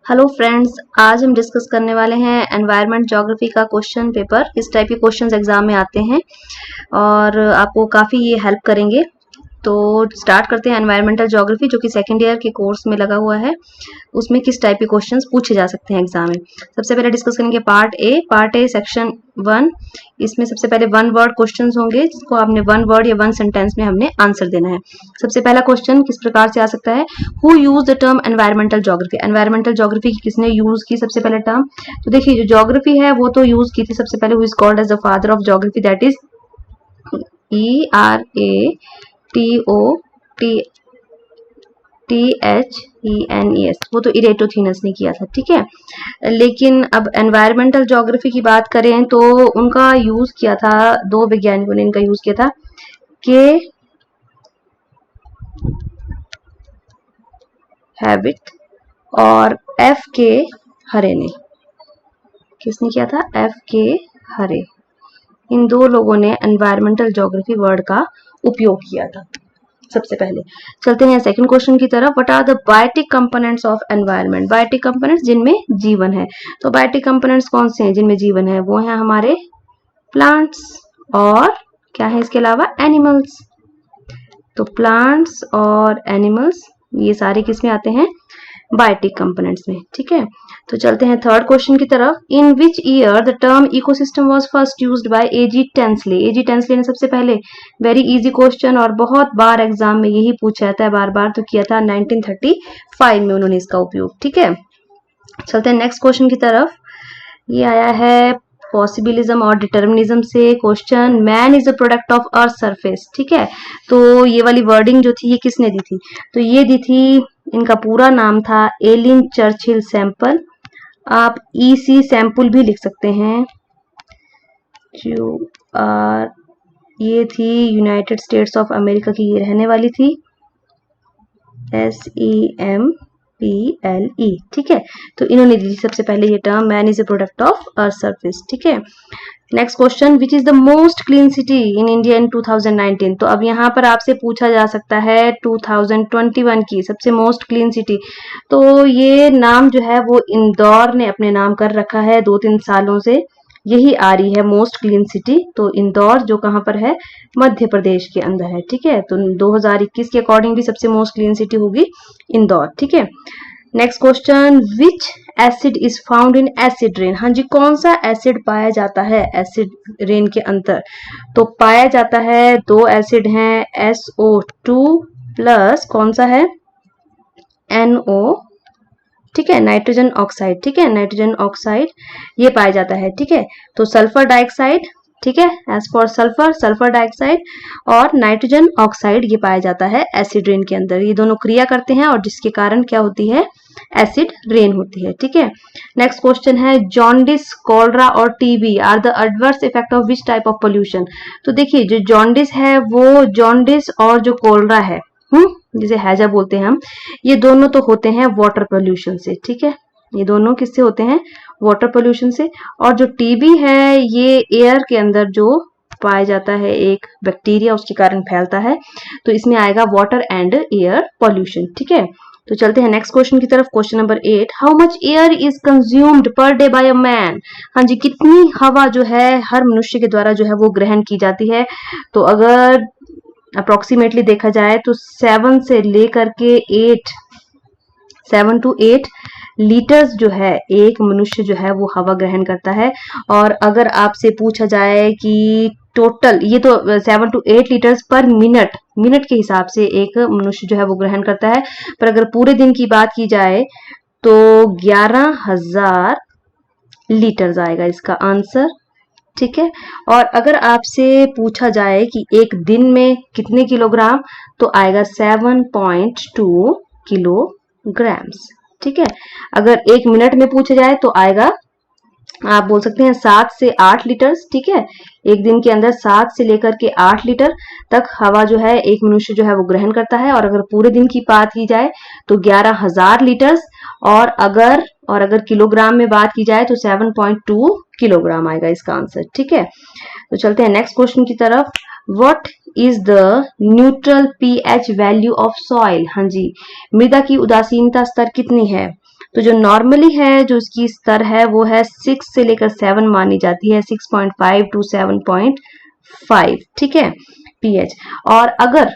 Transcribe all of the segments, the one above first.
Hello friends, आज हम discuss करने वाले हैं एनवायरनमेंट ज्योग्राफी का क्वेश्चन पेपर। इस टाइप के क्वेश्चंस एग्जाम में आते हैं और आपको काफ़ी ये हेल्प करेंगे। तो स्टार्ट करते हैं एनवायरमेंटल ज्योग्राफी, जो कि सेकेंड ईयर के कोर्स में लगा हुआ है। उसमें किस टाइप के क्वेश्चंस पूछे जा सकते हैं एग्जाम में। सबसे पहले डिस्कस करेंगे पार्ट ए सेक्शन 1। इसमें सबसे पहले वन वर्ड क्वेश्चंस होंगे, जिसको आपने वन वर्ड या वन सेंटेंस में हमने आंसर देना है। सबसे पहला क्वेश्चन किस प्रकार से आ सकता है, who use the term environmental geography. Environmental geography की किसने यूज की सबसे पहले टर्म। तो देखिए, जो ज्योग्राफी है वो तो यूज की थी सबसे पहले, who is called as the father of geography, that is ERATOTHENES। वो तो इरेटोथीनस ने किया था, ठीक है। लेकिन अब एनवायरमेंटल ज्योग्राफी की बात करें तो उनका यूज किया था, दो वैज्ञानिकों ने इनका यूज किया था, के हैविट और F.K. हरे ने। किसने किया था? F.K. हरे। इन दो लोगों ने एनवायरमेंटल ज्योग्राफी वर्ड का उपयोग किया था सबसे पहले। चलते हैं सेकंड क्वेश्चन की तरफ। What are the biotic components of environment. Biotic components जिनमें जीवन है। तो बायोटिक कंपोनेंट्स कौन से हैं जिनमें जीवन है? वो हैं हमारे प्लांट्स और क्या है इसके अलावा? एनिमल्स। तो प्लांट्स और एनिमल्स ये सारे किस में आते हैं? बायोटिक कंपोनेंट्स में, ठीक है। तो चलते हैं थर्ड क्वेश्चन की तरफ। In which year the term ecosystem was first used by A.G. Tansley. A.G. Tansley ने सबसे पहले, वेरी इजी क्वेश्चन और बहुत बार एग्जाम में यही पूछा जाता है बार बार, तो किया था 1935 में उन्होंने इसका उपयोग, ठीक है। चलते हैं नेक्स्ट क्वेश्चन की तरफ। ये आया है पॉसिबिलिज्म और डिटर्मिनिज्म से question. Man is a product of earth surface, ठीक है। तो ये वाली वर्डिंग जो थी ये किसने दी थी? तो ये दी थी, इनका पूरा नाम था एलिन चर्चिल सैंपल। आप EC सैंपल भी लिख सकते हैं। जो ये थी यूनाइटेड स्टेट्स ऑफ अमेरिका की, ये रहने वाली थी, SEMPLE, ठीक है। तो इन्होंने दी सबसे पहले ये term, man is a product of earth surface, ठीक है। Next question, which is the most clean city in India in 2019। तो अब यहाँ पर आपसे पूछा जा सकता है 2021 की सबसे मोस्ट क्लीन सिटी। तो ये नाम जो है वो इंदौर ने अपने नाम कर रखा है, 2-3 सालों से यही आ रही है मोस्ट क्लीन सिटी। तो इंदौर जो कहाँ पर है? मध्य प्रदेश के अंदर है, ठीक है। तो 2021 के अकॉर्डिंग भी सबसे मोस्ट क्लीन सिटी होगी इंदौर, ठीक है। Next question, which acid is found in acid rain. हाँ जी, कौन सा एसिड पाया जाता है एसिड रेन के अंदर? तो पाया जाता है, दो एसिड हैं, SO2 प्लस कौन सा है? NO, ठीक है, नाइट्रोजन ऑक्साइड, ठीक है, नाइट्रोजन ऑक्साइड ये पाया जाता है, ठीक है। तो सल्फर डाइऑक्साइड, ठीक है, एज फॉर सल्फर डाइऑक्साइड और नाइट्रोजन ऑक्साइड ये पाया जाता है एसिड रेन के अंदर। ये दोनों क्रिया करते हैं और जिसके कारण क्या होती है? एसिड रेन होती है, ठीक है। नेक्स्ट क्वेश्चन है, जॉन्डिस, कॉलरा और TB are the adverse effect of which type of pollution. तो देखिए, जो जॉन्डिस है वो, जॉन्डिस और जो कॉलरा है, जिसे हैजा बोलते हैं हम, ये दोनों तो होते हैं वाटर पोल्यूशन से, ठीक है। ये दोनों किससे होते हैं? वाटर पोल्यूशन से। और जो TB है ये एयर के अंदर जो पाया जाता है, एक बैक्टीरिया, उसके कारण फैलता है। तो इसमें आएगा वाटर एंड एयर पोल्यूशन, ठीक है। तो चलते हैं नेक्स्ट क्वेश्चन की तरफ। Question number 8, how much air is consumed per day by a man. हाँ जी, कितनी हवा जो है हर मनुष्य के द्वारा जो है वो ग्रहण की जाती है? तो अगर अप्रोक्सीमेटली देखा जाए तो 7 से लेकर के 7 to 8 लीटर्स जो है एक मनुष्य जो है वो हवा ग्रहण करता है। और अगर आपसे पूछा जाए कि टोटल, ये तो 7 to 8 लीटर्स पर मिनट के हिसाब से एक मनुष्य जो है वो ग्रहण करता है। पर अगर पूरे दिन की बात की जाए तो 11,000 लीटर्स आएगा इसका आंसर, ठीक है। और अगर आपसे पूछा जाए कि एक दिन में कितने किलोग्राम, तो आएगा 7.2 किलोग्राम्स, ठीक है। अगर एक मिनट में पूछा जाए तो आएगा, आप बोल सकते हैं 7 से 8 लीटर्स, ठीक है। एक दिन के अंदर 7 से लेकर के 8 लीटर तक हवा जो है एक मनुष्य जो है वो ग्रहण करता है। और अगर पूरे दिन की बात की जाए तो 11,000 लीटर्स। और अगर किलोग्राम में बात की जाए तो 7.2 किलोग्राम आएगा इसका आंसर, ठीक है। तो चलते हैं नेक्स्ट क्वेश्चन की तरफ। What is the neutral pH value of soil. हाँ जी, मृदा की उदासीनता स्तर कितनी है? तो जो नॉर्मली है जो इसकी स्तर है वो है 6 से लेकर 7 मानी जाती है, 6.5 टू 7.5, ठीक है, पीएच। और अगर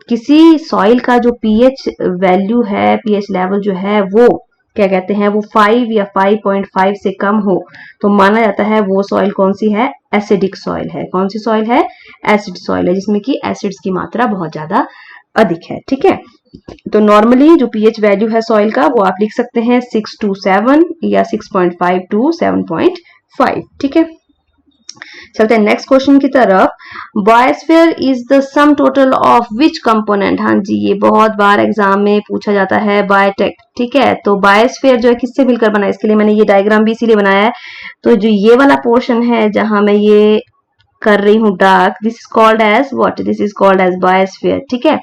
किसी सॉइल का जो पीएच वैल्यू है, पीएच लेवल जो है वो क्या कहते हैं, वो 5 या 5.5 से कम हो तो माना जाता है वो सॉइल कौन सी है, एसिडिक सॉइल है। कौन सी सॉइल है, एसिड सॉइल है, जिसमें कि एसिड्स की मात्रा बहुत ज्यादा अधिक है, ठीक है। तो नॉर्मली जो पीएच वैल्यू है सॉइल का वो आप लिख सकते हैं 6 टू 7 या 6.5 टू 7.5, ठीक है। चलते हैं नेक्स्ट क्वेश्चन की तरफ। Biosphere is the sum total of which component. हाँ जी, ये बहुत बार एग्जाम में पूछा जाता है, बायोटेक, ठीक है। तो बायोस्फीयर जो है किससे मिलकर बना है, इसके लिए मैंने ये डायग्राम भी इसीलिए बनाया है। तो जो ये वाला पोर्शन है जहां मैं ये कर रही हूँ dark, this is called as what, this is called as biosphere, ठीक है।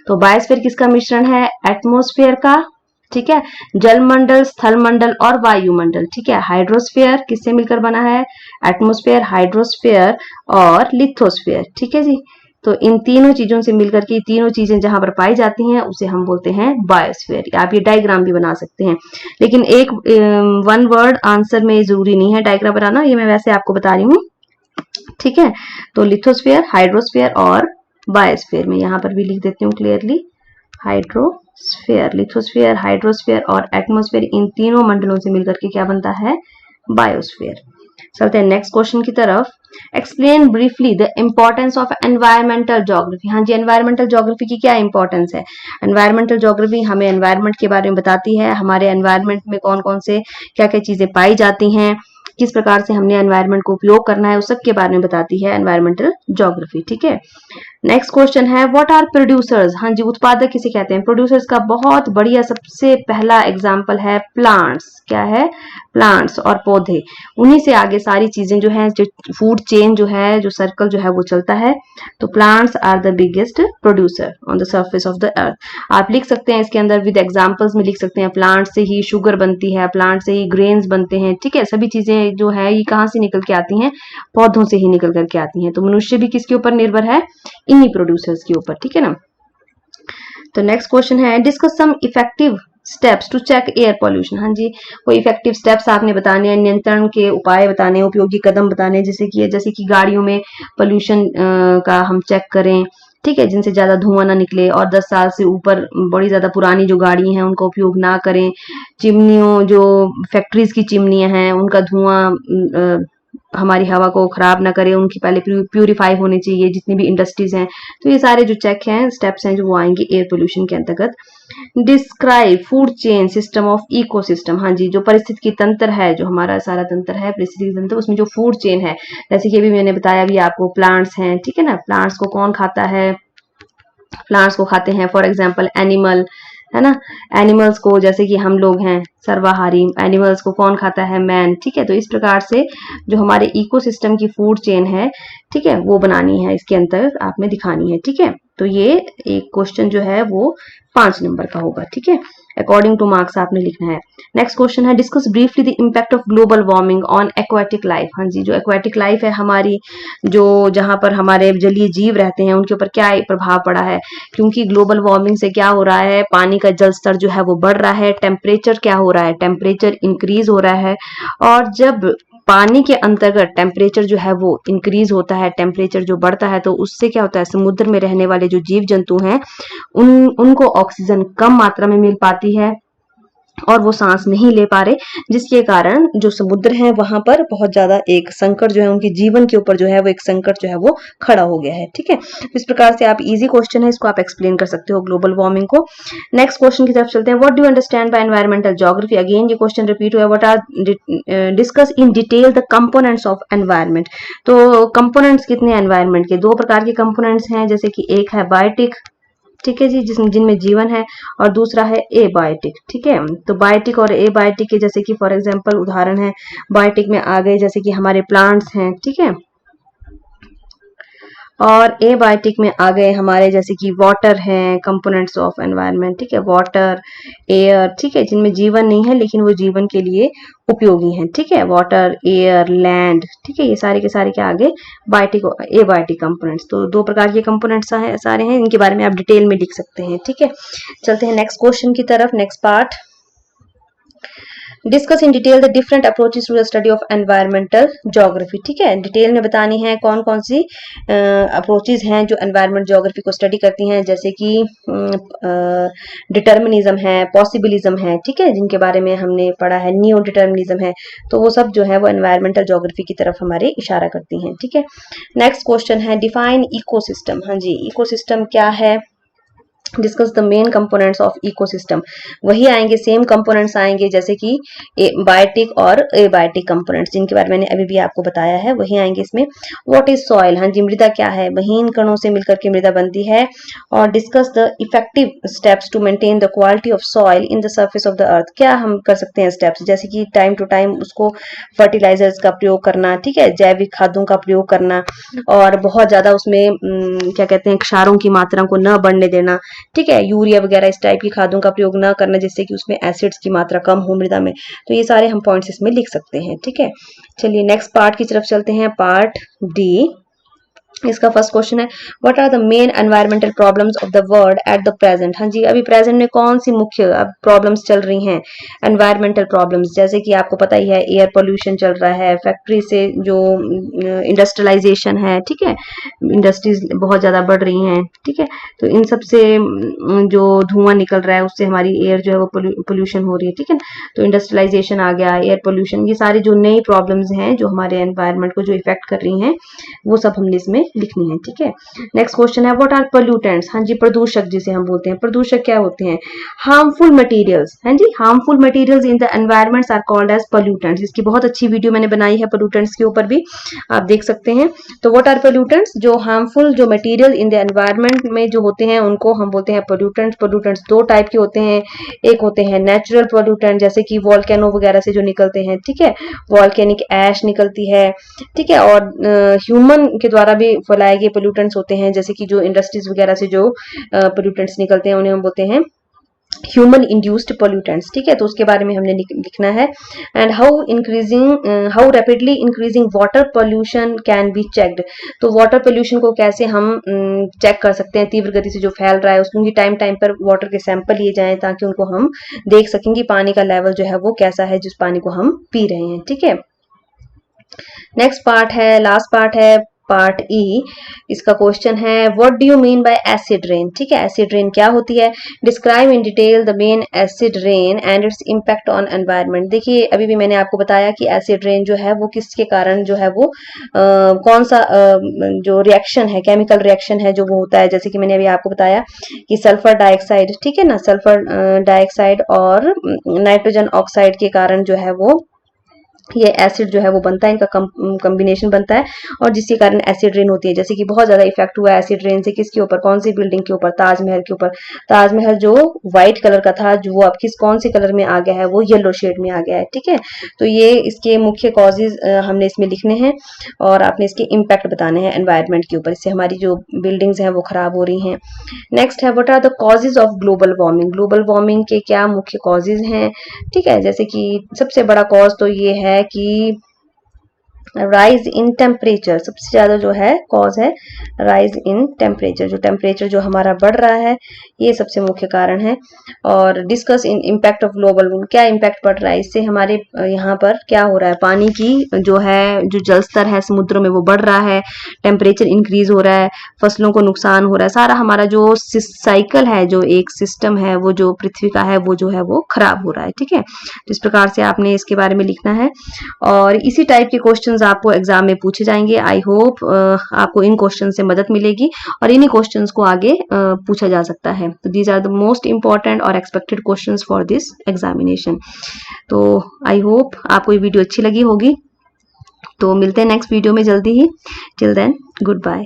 तो बायोस्फीयर किसका मिश्रण है, एटमॉस्फेयर का, ठीक है, जलमंडल, स्थलमंडल और वायुमंडल, ठीक है। हाइड्रोस्फीयर किससे मिलकर बना है, एटमॉस्फेयर, हाइड्रोस्फीयर और लिथोस्फीयर, ठीक है जी। तो इन तीनों चीजों से मिलकर के तीनों चीजें जहां पर पाई जाती हैं उसे हम बोलते हैं बायोस्फीयर। आप ये डायग्राम भी बना सकते हैं, लेकिन एक वन वर्ड आंसर में जरूरी नहीं है डायग्राम बनाना, ये मैं वैसे आपको बता रही हूँ, ठीक है। तो लिथोस्फीयर, हाइड्रोस्फीयर और बायोस्फीयर में यहां पर भी लिख देती हूँ क्लियरली, हाइड्रोस्फीयर, लिथोस्फीयर, हाइड्रोस्फीयर और एटमॉस्फेयर, इन तीनों मंडलों से मिलकर के क्या बनता है, बायोस्फीयर। चलते हैं नेक्स्ट क्वेश्चन की तरफ। Explain briefly the importance of environmental geography. हाँ जी, एनवायरमेंटल ज्योग्राफी की क्या इंपॉर्टेंस है। एनवायरमेंटल ज्योग्राफी हमें एनवायरमेंट के बारे में बताती है, हमारे एनवायरमेंट में कौन कौन से क्या क्या चीजें पाई जाती हैं, किस प्रकार से हमने एनवायरमेंट को उपयोग करना है, उस सब के बारे में बताती है एनवायरमेंटल ज्योग्राफी, ठीक है। नेक्स्ट क्वेश्चन है व्हाट आर प्रोड्यूसर्स। हाँ जी, उत्पादक किसे कहते हैं। प्रोड्यूसर्स का बहुत बढ़िया सबसे पहला एग्जांपल है प्लांट्स। क्या है, प्लांट्स और पौधे, उन्हीं से आगे सारी चीजें जो है, जो फूड चेन जो है, जो सर्कल जो है वो चलता है। तो plants are the biggest producer on the surface of the earth. आप लिख सकते हैं इसके अंदर विद एग्जांपल्स में लिख सकते हैं, प्लांट से ही शुगर बनती है, प्लांट से ही ग्रेन्स बनते हैं, ठीक है। सभी चीजें जो है ये कहाँ से निकल के आती हैं, पौधों से ही निकल करके आती हैं। तो मनुष्य भी किसके ऊपर निर्भर है, इन्हीं प्रोड्यूसर्स के ऊपर, ठीक है ना। तो नेक्स्ट क्वेश्चन है discuss some effective steps to check air pollution. हाँ जी, कोई इफेक्टिव स्टेप्स आपने बताने हैं, नियंत्रण के उपाय बताने हैं, उपयोगी कदम बताने हैं, जैसे कि गाड़ियों में पोल्यूशन का हम चेक करें, ठीक है, जिनसे ज्यादा धुआं ना निकले, और 10 साल से ऊपर बड़ी ज्यादा पुरानी जो गाड़ी हैं उनका उपयोग ना करें। चिमनियों, जो फैक्ट्रीज की चिमनियां हैं उनका धुआं हमारी हवा को खराब ना करे, उनकी पहले प्यूरिफाई होनी चाहिए, जितनी भी इंडस्ट्रीज हैं। तो ये सारे जो चेक हैं, स्टेप्स हैं, जो वो आएंगे एयर पोल्यूशन के अंतर्गत। Describe food chain system of ecosystem. हाँ जी, जो परिस्थितिकी तंत्र है, जो हमारा सारा तंत्र है परिस्थितिकी तंत्र, उसमें जो फूड चेन है, जैसे कि अभी मैंने बताया भी आपको, प्लांट्स हैं, ठीक है ना। प्लांट्स को कौन खाता है, प्लांट्स को खाते हैं फॉर एग्जाम्पल एनिमल, है ना। एनिमल्स को, जैसे कि हम लोग हैं सर्वाहारी, एनिमल्स को कौन खाता है, मैन, ठीक है। तो इस प्रकार से जो हमारे इकोसिस्टम की फूड चेन है, ठीक है, वो बनानी है, इसके अंतर्गत आपने दिखानी है, ठीक है। तो ये एक क्वेश्चन जो है वो 5 नंबर का होगा, ठीक है। अकॉर्डिंग टू मार्क्स आपने लिखना है। नेक्स्ट क्वेश्चन है discuss briefly the impact of global warming on aquatic life. हाँ जी, जो एक्वाटिक लाइफ है हमारी, जो जहां पर हमारे जलीय जीव रहते हैं, उनके ऊपर क्या प्रभाव पड़ा है। क्योंकि ग्लोबल वार्मिंग से क्या हो रहा है, पानी का जल स्तर जो है वो बढ़ रहा है, टेम्परेचर क्या हो रहा है, टेम्परेचर इंक्रीज हो रहा है। और जब पानी के अंतर्गत टेम्परेचर जो है वो इंक्रीज होता है, टेम्परेचर जो बढ़ता है, तो उससे क्या होता है, समुद्र में रहने वाले जो जीव जंतु हैं उनको ऑक्सीजन कम मात्रा में मिल पाती है और वो सांस नहीं ले पा रहे, जिसके कारण जो समुद्र है वहां पर बहुत ज्यादा एक संकट जो है, उनके जीवन के ऊपर जो है वो एक संकट जो है वो खड़ा हो गया है, ठीक है। इस प्रकार से आप इजी क्वेश्चन है, इसको आप एक्सप्लेन कर सकते हो ग्लोबल वार्मिंग को। नेक्स्ट क्वेश्चन की तरफ चलते हैं। What do you understand by environmental geography. Again ये क्वेश्चन रिपीट हुआ, what are discuss in detail the components of environment. तो कंपोनेंट्स कितने एनवायरमेंट के, 2 प्रकार के कंपोनेंट्स हैं, जैसे कि एक है बायोटिक, ठीक है जी, जिनमें जीवन है, और दूसरा है एबायोटिक, ठीक है। तो बायोटिक और एबायोटिक के जैसे कि फॉर एग्जांपल उदाहरण है, बायोटिक में आ गए जैसे कि हमारे प्लांट्स हैं, ठीक है, और एबायोटिक में आ गए हमारे जैसे कि वाटर है, कंपोनेंट्स ऑफ एनवायरनमेंट, ठीक है, वाटर, एयर, ठीक है, जिनमें जीवन नहीं है लेकिन वो जीवन के लिए उपयोगी हैं, ठीक है, वाटर, एयर, लैंड, ठीक है, ये सारे के सारे क्या आगे बायोटिक एबायोटिक कंपोनेंट्स। तो 2 प्रकार के कंपोनेंट्स सारे हैं, इनके बारे में आप डिटेल में लिख सकते हैं, ठीक है। चलते हैं नेक्स्ट क्वेश्चन की तरफ, next part. Discuss in detail the different approaches to the study of environmental geography. ठीक है, डिटेल में बतानी है कौन कौन सी अप्रोचेस हैं जो एनवायरमेंट ज्योग्राफी को स्टडी करती हैं, जैसे कि डिटर्मिनिज्म है, पॉसिबिलिज्म है, ठीक है, जिनके बारे में हमने पढ़ा है, नियो डिटर्मिनिज्म है, तो वो सब जो है वो एनवायरमेंटल ज्योग्राफी की तरफ हमारे इशारा करती हैं। ठीक है, नेक्स्ट क्वेश्चन है डिफाइन इकोसिस्टम। हाँ जी, इकोसिस्टम क्या है? Discuss the main components of ecosystem. वही आएंगे, सेम कंपोनेंट्स आएंगे जैसे कि बायोटिक और एबायोटिक कंपोनेंट्स, जिनके बारे में मैंने अभी भी आपको बताया है, वही आएंगे इसमें। What is soil? हाँ जी, मृदा क्या है? महीन कणों से मिलकर के मृदा बनती है। और discuss the effective steps to maintain the quality of soil in the surface of the earth. क्या हम कर सकते हैं स्टेप्स, जैसे कि टाइम टू टाइम उसको फर्टिलाइजर्स का प्रयोग करना, ठीक है, जैविक खादों का प्रयोग करना, और बहुत ज्यादा उसमें क्या कहते हैं, क्षारों की मात्रा को न बढ़ने देना, ठीक है, यूरिया वगैरह इस टाइप की खादों का प्रयोग ना करना जिससे कि उसमें एसिड्स की मात्रा कम हो मृदा में। तो ये सारे हम पॉइंट्स इसमें लिख सकते हैं। ठीक है, चलिए नेक्स्ट पार्ट की तरफ चलते हैं, पार्ट डी। इसका फर्स्ट क्वेश्चन है what are the main environmental problems of the world at the present. हाँ जी, अभी प्रेजेंट में कौन सी मुख्य प्रॉब्लम्स चल रही हैं एनवायरमेंटल प्रॉब्लम्स, जैसे कि आपको पता ही है एयर पोल्यूशन चल रहा है, फैक्ट्री से जो इंडस्ट्रियलाइजेशन है, ठीक है, इंडस्ट्रीज बहुत ज्यादा बढ़ रही हैं, ठीक है, तो इन सब से जो धुआं निकल रहा है उससे हमारी एयर जो है वो पोल्यूशन हो रही है। ठीक है, तो इंडस्ट्रियलाइजेशन आ गया, एयर पोल्यूशन, ये सारी जो नई प्रॉब्लम्स हैं जो हमारे एनवायरमेंट को जो इफेक्ट कर रही हैं वो सब हमने इसमें लिखनी है। ठीक है, नेक्स्ट क्वेश्चन है व्हाट आर पोल्यूटेंट्स। हाँ जी, प्रदूषक जिसे हम बोलते हैं, प्रदूषक क्या होते हैं? Harmful materials. हाँ जी, harmful materials in the environments are called as pollutants. इसकी बहुत अच्छी वीडियो मैंने बनाई है पोल्यूटेंट्स के ऊपर भी, आप देख सकते हैं। तो व्हाट आर पोल्यूटेंट्स? जो हार्मफुल जो मटेरियल इन द एनवायरमेंट में जो होते हैं उनको हम बोलते हैं पोल्यूटेंट्स। पोल्यूटेंट्स दो टाइप के होते हैं, एक होते हैं नेचुरल पोल्यूटेंट जैसे कि वोल्केनो वगैरह से जो निकलते हैं, ठीक है, वोल्केनिक ऐश निकलती है, ठीक है, और ह्यूमन के द्वारा भी फैलाए गए पोल्यूटेंट्स होते हैं, जैसे कि जो इंडस्ट्रीज वगैरह से जो पोल्यूटेंट्स निकलते हैं उन्हें हम बोलते हैं ह्यूमन इंड्यूस्ड पोल्यूटेंट्स। ठीक है, तो उसके बारे में हमने लिखना है। And how rapidly increasing water pollution can be checked. तो वाटर पोल्यूशन को कैसे हम चेक कर सकते हैं, तीव्र गति से जो फैल रहा है उसकी टाइम टाइम पर वाटर के सैंपल लिए जाएं ताकि उनको हम देख सकें कि पानी का लेवल जो है वो कैसा है जिस पानी को हम पी रहे हैं। ठीक है, नेक्स्ट पार्ट है, लास्ट पार्ट है, पार्ट ई। इसका क्वेश्चन है what do you mean by acid rain. ठीक है, एसिड रेन क्या होती है? Describe in detail the main acid rain and it's impact on environment. देखिए अभी भी मैंने आपको बताया कि एसिड रेन जो है वो किसके कारण जो है वो कौन सा जो रिएक्शन है, केमिकल रिएक्शन है जो वो होता है, जैसे कि मैंने अभी आपको बताया कि सल्फर डाइऑक्साइड, ठीक है ना, सल्फर डाइऑक्साइड और नाइट्रोजन ऑक्साइड के कारण जो है वो ये एसिड जो है वो बनता है, इनका कॉम्बिनेशन बनता है और जिसके कारण एसिड रेन होती है। जैसे कि बहुत ज्यादा इफेक्ट हुआ एसिड रेन से किसके ऊपर, कौन सी बिल्डिंग के ऊपर? ताजमहल के ऊपर। ताजमहल जो व्हाइट कलर का था जो वो अब कौन से कलर में आ गया है, वो येलो शेड में आ गया है। ठीक है, तो ये इसके मुख्य कॉजेज हमने इसमें लिखने हैं और आपने इसके इम्पैक्ट बताने हैं एनवायरमेंट के ऊपर, इससे हमारी जो बिल्डिंग्स हैं वो खराब हो रही हैं। नेक्स्ट है what are the causes of global warming. Global warming के क्या मुख्य कॉजेज हैं? ठीक है, जैसे कि सबसे बड़ा कॉज तो ये है कि राइज इन टेम्परेचर, सबसे ज्यादा जो है कॉज है राइज इन टेम्परेचर, जो टेम्परेचर जो हमारा बढ़ रहा है ये सबसे मुख्य कारण है। और discuss in impact of global warming, क्या इम्पैक्ट पड़ रहा है इससे, हमारे यहाँ पर क्या हो रहा है, पानी की जो है जो जल स्तर है समुद्रों में वो बढ़ रहा है, टेम्परेचर इंक्रीज हो रहा है, फसलों को नुकसान हो रहा है, सारा हमारा जो साइकिल है, जो एक सिस्टम है वो जो पृथ्वी का है वो जो है वो खराब हो रहा है। ठीक है, तो इस प्रकार से आपने इसके बारे में लिखना है और इसी टाइप के क्वेश्चन आपको एग्जाम में पूछे जाएंगे। आई होप आपको इन क्वेश्चन से मदद मिलेगी और इन्हीं क्वेश्चंस को आगे पूछा जा सकता है। तो these are the most important और expected questions for this examination. तो आई होप आपको ये वीडियो अच्छी लगी होगी। तो मिलते हैं नेक्स्ट वीडियो में जल्दी ही। Till then good bye.